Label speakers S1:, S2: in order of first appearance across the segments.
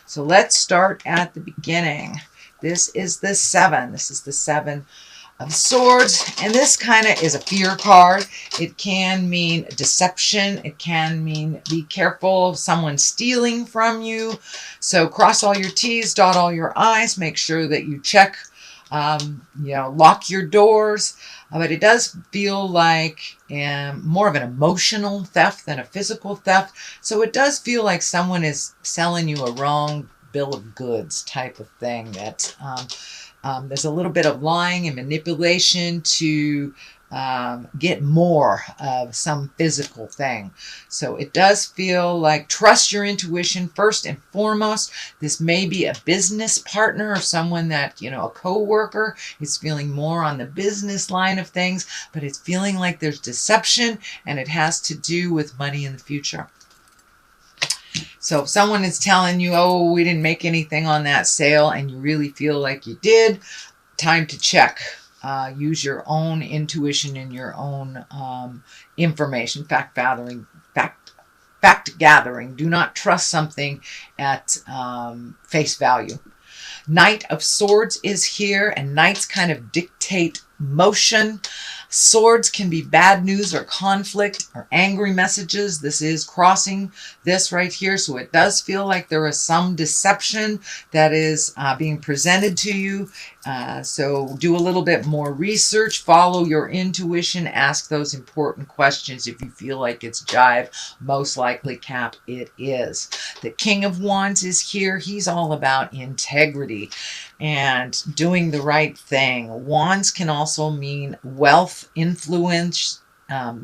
S1: So let's start at the beginning. This is the 7. This is the 7 of Swords, and this kind of is a fear card. It can mean deception. It can mean be careful of someone stealing from you. So cross all your T's, dot all your I's, make sure that you check, lock your doors. But it does feel like more of an emotional theft than a physical theft. So it does feel like someone is selling you a wrong bill of goods type of thing. That there's a little bit of lying and manipulation to get more of some physical thing. So it does feel like trust your intuition first and foremost. This may be a business partner or someone that, a co-worker is feeling more on the business line of things, but it's feeling like there's deception and it has to do with money in the future. So if someone is telling you, oh, we didn't make anything on that sale, and you really feel like you did, time to check. Use your own intuition and your own information, fact gathering. Do not trust something at face value. Knight of Swords is here, and knights kind of dictate motion. Swords can be bad news or conflict or angry messages. This is crossing this right here. So it does feel like there is some deception that is being presented to you. So do a little bit more research, follow your intuition, ask those important questions. If you feel like it's jive, most likely, Cap, it is. The King of Wands is here. He's all about integrity and doing the right thing. Wands can also mean wealth, influence,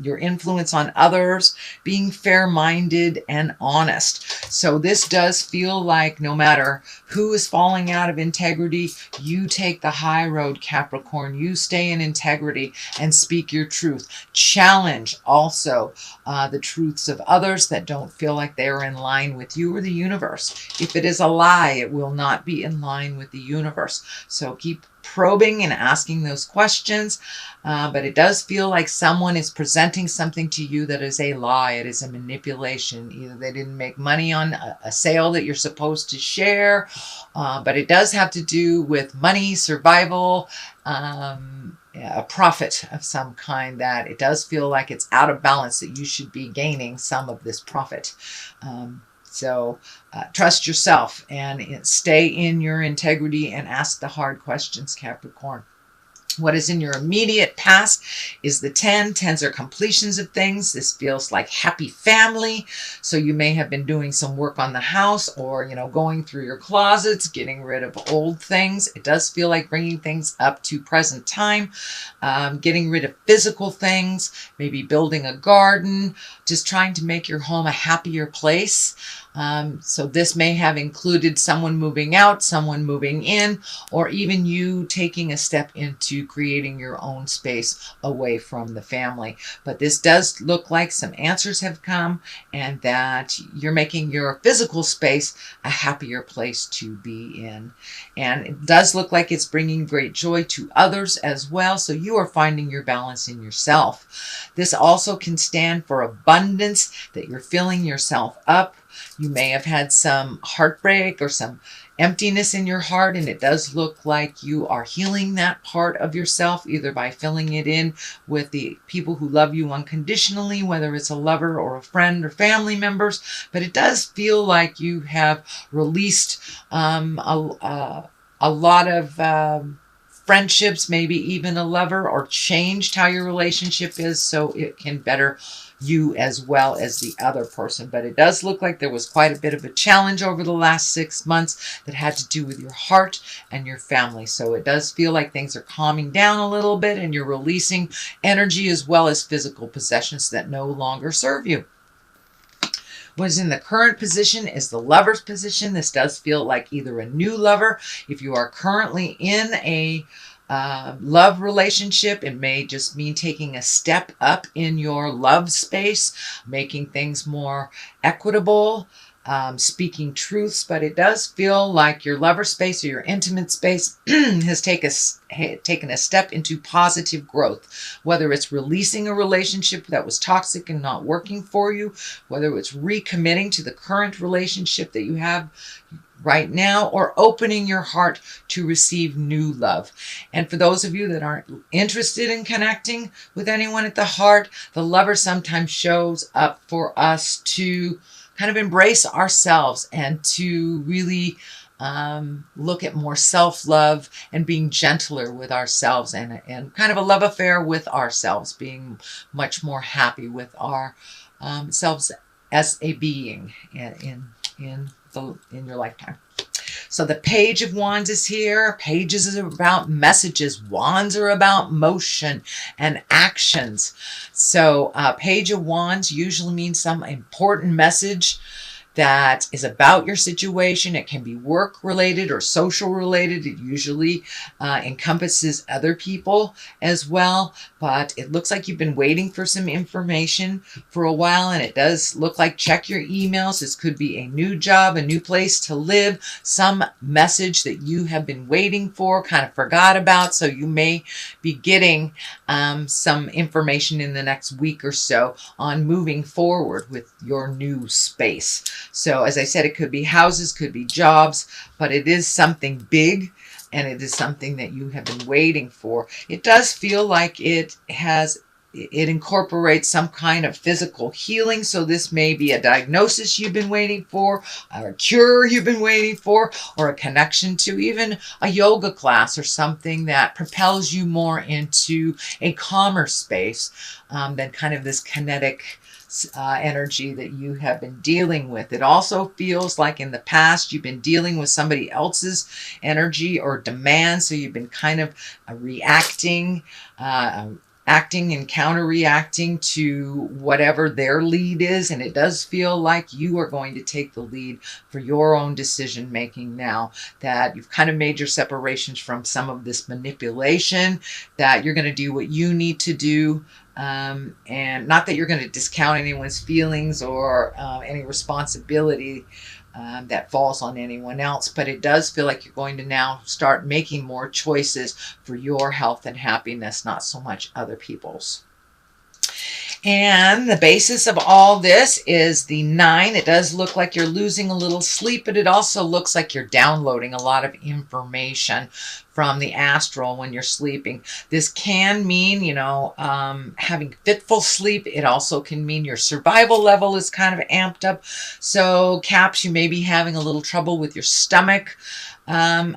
S1: your influence on others, being fair-minded and honest. So this does feel like no matter who is falling out of integrity, you take the high road, Capricorn. You stay in integrity and speak your truth. Challenge also the truths of others that don't feel like they are in line with you or the universe. If it is a lie, it will not be in line with the universe. So keep probing and asking those questions, but it does feel like someone is presenting something to you that is a lie. It is a manipulation. Either they didn't make money on a sale that you're supposed to share, but it does have to do with money, survival, a profit of some kind, that it does feel like it's out of balance, that you should be gaining some of this profit. So trust yourself and stay in your integrity and ask the hard questions, Capricorn. What is in your immediate past is the 10. 10s are completions of things. This feels like happy family. So you may have been doing some work on the house, or, going through your closets, getting rid of old things. It does feel like bringing things up to present time, getting rid of physical things, maybe building a garden, just trying to make your home a happier place. So this may have included someone moving out, someone moving in, or even you taking a step into creating your own space away from the family. But this does look like some answers have come, and that you're making your physical space a happier place to be in. And it does look like it's bringing great joy to others as well. So you are finding your balance in yourself. This also can stand for abundance, that you're filling yourself up. You may have had some heartbreak or some emptiness in your heart, and it does look like you are healing that part of yourself, either by filling it in with the people who love you unconditionally, whether it's a lover or a friend or family members. But it does feel like you have released a lot of friendships, maybe even a lover, or changed how your relationship is so it can better you as well as the other person. But it does look like there was quite a bit of a challenge over the last 6 months that had to do with your heart and your family. So it does feel like things are calming down a little bit, and you're releasing energy as well as physical possessions that no longer serve you. What is in the current position is the Lover's position. This does feel like either a new lover. If you are currently in a love relationship, it may just mean taking a step up in your love space, making things more equitable, speaking truths. But it does feel like your lover space or your intimate space has taken a step into positive growth, whether it's releasing a relationship that was toxic and not working for you, whether it's recommitting to the current relationship that you have, right now, or opening your heart to receive new love. And for those of you that aren't interested in connecting with anyone at the heart, the Lover sometimes shows up for us to kind of embrace ourselves and to really look at more self-love and being gentler with ourselves, and kind of a love affair with ourselves, being much more happy with our selves as a being in your lifetime. So the Page of Wands is here. Pages are about messages. Wands are about motion and actions. So Page of Wands usually means some important message that is about your situation. It can be work related or social related. It usually encompasses other people as well. But it looks like you've been waiting for some information for a while, and it does look like check your emails. This could be a new job, a new place to live, some message that you have been waiting for, kind of forgot about. So you may be getting some information in the next week or so on moving forward with your new space. So as I said, it could be houses, could be jobs, but it is something big, and it is something that you have been waiting for. It does feel like it incorporates some kind of physical healing. So this may be a diagnosis you've been waiting for, or a cure you've been waiting for, or a connection to even a yoga class or something that propels you more into a calmer space than kind of this kinetic energy that you have been dealing with. It also feels like in the past you've been dealing with somebody else's energy or demand, so you've been kind of reacting, acting and counter-reacting to whatever their lead is, and it does feel like you are going to take the lead for your own decision making now, that you've kind of made your separations from some of this manipulation, that you're going to do what you need to do. And not that you're going to discount anyone's feelings or any responsibility that falls on anyone else, but it does feel like you're going to now start making more choices for your health and happiness, not so much other people's. And the basis of all this is the 9. It does look like you're losing a little sleep, but it also looks like you're downloading a lot of information from the astral when you're sleeping. This can mean, having fitful sleep. It also can mean your survival level is kind of amped up. So Caps, you may be having a little trouble with your stomach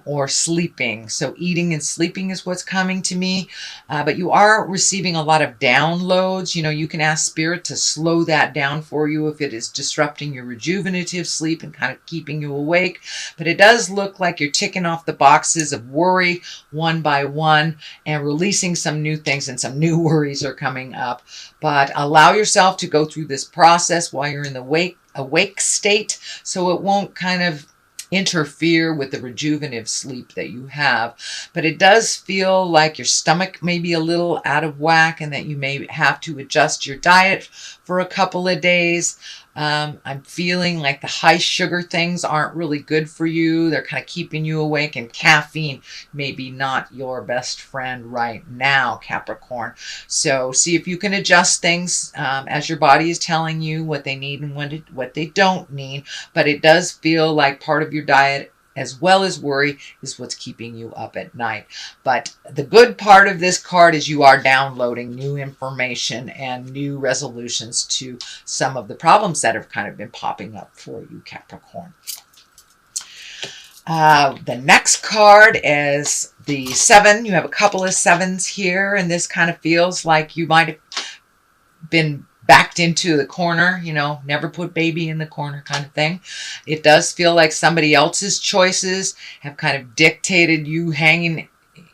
S1: or sleeping. So eating and sleeping is what's coming to me. But you are receiving a lot of downloads. You can ask Spirit to slow that down for you if it is disrupting your rejuvenative sleep and kind of keeping you awake. But it does look like you're ticking off the boxes of worry one by one and releasing some new things, and some new worries are coming up. But allow yourself to go through this process while you're in the awake state, so it won't kind of interfere with the rejuvenative sleep that you have. But it does feel like your stomach may be a little out of whack, and that you may have to adjust your diet for a couple of days. I'm feeling like the high sugar things aren't really good for you. They're kind of keeping you awake, and caffeine may be not your best friend right now, Capricorn. So see if you can adjust things as your body is telling you what they need and what they don't need. But it does feel like part of your diet, as well as worry, is what's keeping you up at night. But the good part of this card is you are downloading new information and new resolutions to some of the problems that have kind of been popping up for you, Capricorn. The next card is the 7. You have a couple of 7s here, and this kind of feels like you might have been backed into the corner, never put baby in the corner kind of thing. It does feel like somebody else's choices have kind of dictated you hanging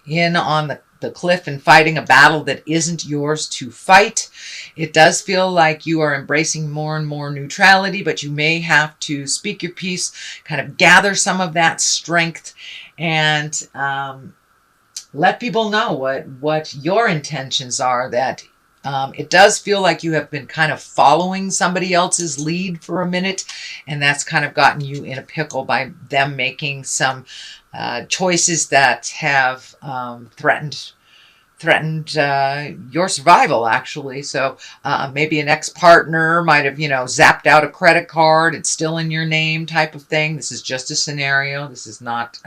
S1: in on the cliff and fighting a battle that isn't yours to fight. It does feel like you are embracing more and more neutrality, but you may have to speak your piece, kind of gather some of that strength, and let people know what your intentions are. That it does feel like you have been kind of following somebody else's lead for a minute, and that's kind of gotten you in a pickle by them making some choices that have threatened threatened your survival, actually. So maybe an ex-partner might have, zapped out a credit card. It's still in your name type of thing. This is just a scenario. This is not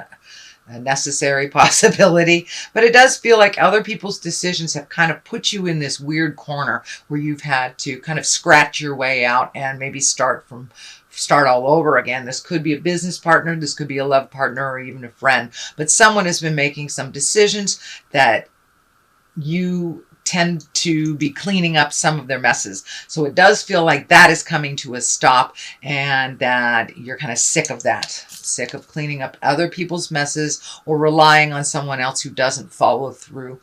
S1: a necessary possibility, but it does feel like other people's decisions have kind of put you in this weird corner where you've had to kind of scratch your way out and maybe start all over again. This could be a business partner, this could be a love partner, or even a friend, but someone has been making some decisions that you tend to be cleaning up some of their messes. So it does feel like that is coming to a stop, and that you're kind of sick of that. Sick of cleaning up other people's messes or relying on someone else who doesn't follow through.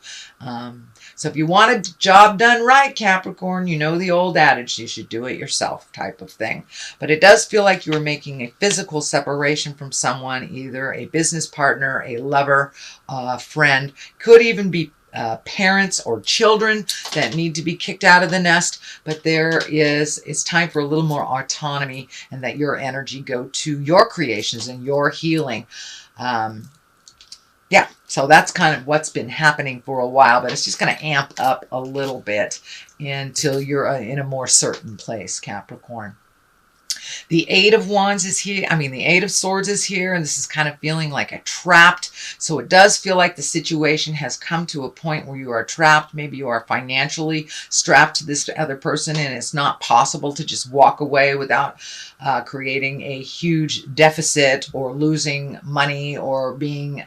S1: So if you want a job done right, Capricorn, you know the old adage, you should do it yourself type of thing. But it does feel like you're making a physical separation from someone, either a business partner, a lover, a friend, could even be parents or children that need to be kicked out of the nest, but it's time for a little more autonomy, and that your energy go to your creations and your healing. Yeah, so that's kind of what's been happening for a while, but it's just going to amp up a little bit until you're in a more certain place, Capricorn. The Eight of Wands is here. The Eight of Swords is here, and this is kind of feeling like a trapped. So it does feel like the situation has come to a point where you are trapped. Maybe you are financially strapped to this other person, and it's not possible to just walk away without creating a huge deficit or losing money or being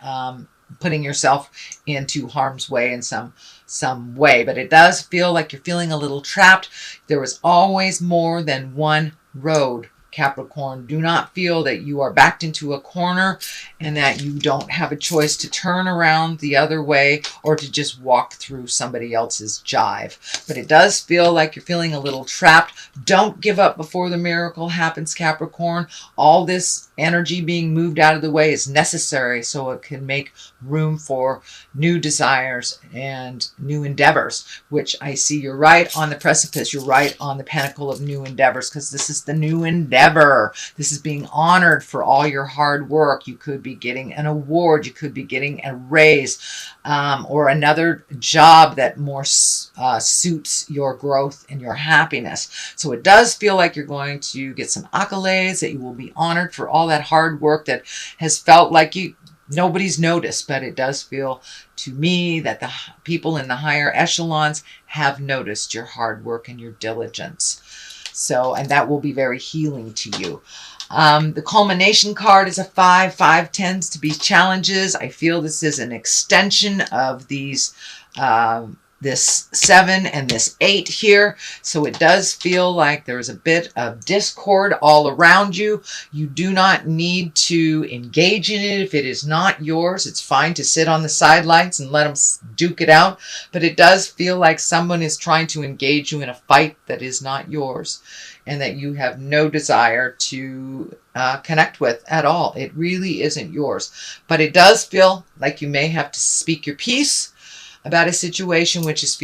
S1: putting yourself into harm's way in some way. But it does feel like you're feeling a little trapped. There was always more than one road, Capricorn. Do not feel that you are backed into a corner and that you don't have a choice to turn around the other way or to just walk through somebody else's jive. But it does feel like you're feeling a little trapped. Don't give up before the miracle happens, Capricorn. All this energy being moved out of the way is necessary so it can make room for new desires and new endeavors, which I see you're right on the precipice. You're right on the pinnacle of new endeavors, because this is the new endeavor. This is being honored for all your hard work. You could be getting an award. You could be getting a raise, or another job that more suits your growth and your happiness. So it does feel like you're going to get some accolades, that you will be honored for all that hard work that has felt like nobody's noticed. But it does feel to me that the people in the higher echelons have noticed your hard work and your diligence. So, and that will be very healing to you. The culmination card is a 5. 5 tends to be challenges. I feel this is an extension of these this 7 and this 8 here. So it does feel like there's a bit of discord all around you. You do not need to engage in it if it is not yours. It's fine to sit on the sidelines and let them duke it out. But it does feel like someone is trying to engage you in a fight that is not yours, and that you have no desire to connect with at all. It really isn't yours. But it does feel like you may have to speak your piece about a situation which is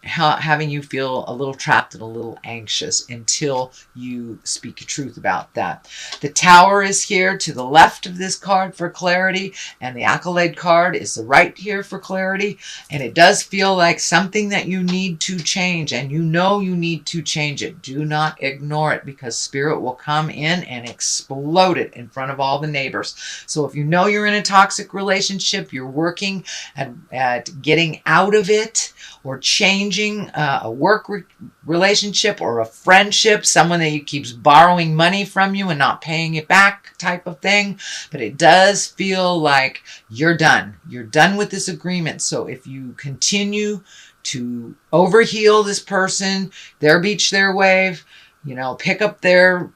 S1: having you feel a little trapped and a little anxious until you speak your truth about that. The Tower is here to the left of this card for clarity, and the Accolade card is the right here for clarity. And it does feel like something that you need to change, and you know you need to change it. Do not ignore it, because Spirit will come in and explode it in front of all the neighbors. So if you know you're in a toxic relationship, you're working at getting out of it, or changing a work relationship or a friendship, someone that keeps borrowing money from you and not paying it back type of thing. But it does feel like you're done. You're done with this agreement. So if you continue to overheal this person, their beach, their wave, pick up their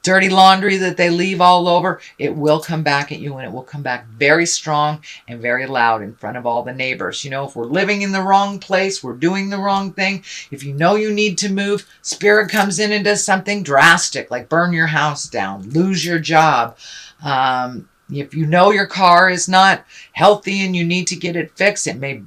S1: dirty laundry that they leave all over, it will come back at you, and it will come back very strong and very loud in front of all the neighbors. If we're living in the wrong place, we're doing the wrong thing. If you know you need to move, Spirit comes in and does something drastic, like burn your house down, lose your job, If you know your car is not healthy and you need to get it fixed, it may,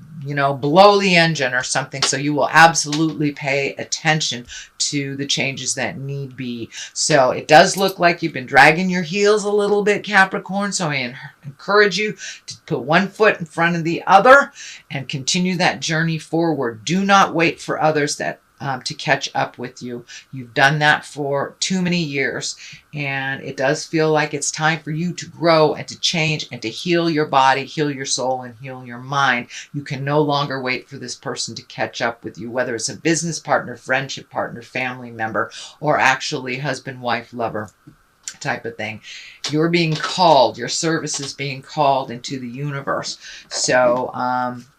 S1: blow the engine or something. So you will absolutely pay attention to the changes that need be. So it does look like you've been dragging your heels a little bit, Capricorn. So I encourage you to put one foot in front of the other and continue that journey forward. Do not wait for others to catch up with you. You've done that for too many years, and it does feel like it's time for you to grow and to change and to heal your body, heal your soul, and heal your mind. You can no longer wait for this person to catch up with you, whether it's a business partner, friendship partner, family member, or actually husband, wife, lover type of thing. You're being called, your service is being called into the universe. So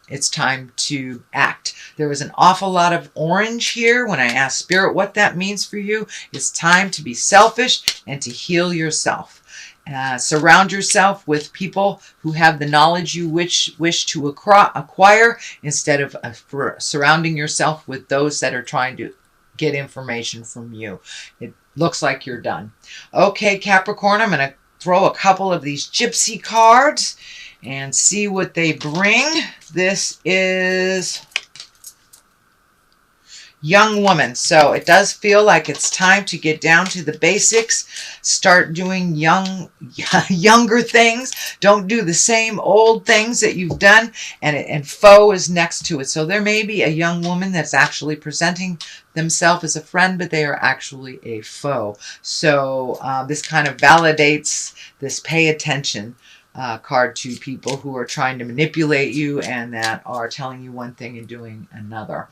S1: it's time to act. There was an awful lot of orange here when I asked Spirit what that means for you. It's time to be selfish and to heal yourself. Surround yourself with people who have the knowledge you wish to acquire, instead of surrounding yourself with those that are trying to get information from you. It looks like you're done. Okay, Capricorn, I'm going to throw a couple of these gypsy cards and see what they bring. This is young woman. So it does feel like it's time to get down to the basics. Start doing younger things. Don't do the same old things that you've done. And foe is next to it. So there may be a young woman that's actually presenting themselves as a friend, but they are actually a foe. So this kind of validates this pay attention card to people who are trying to manipulate you and that are telling you one thing and doing another.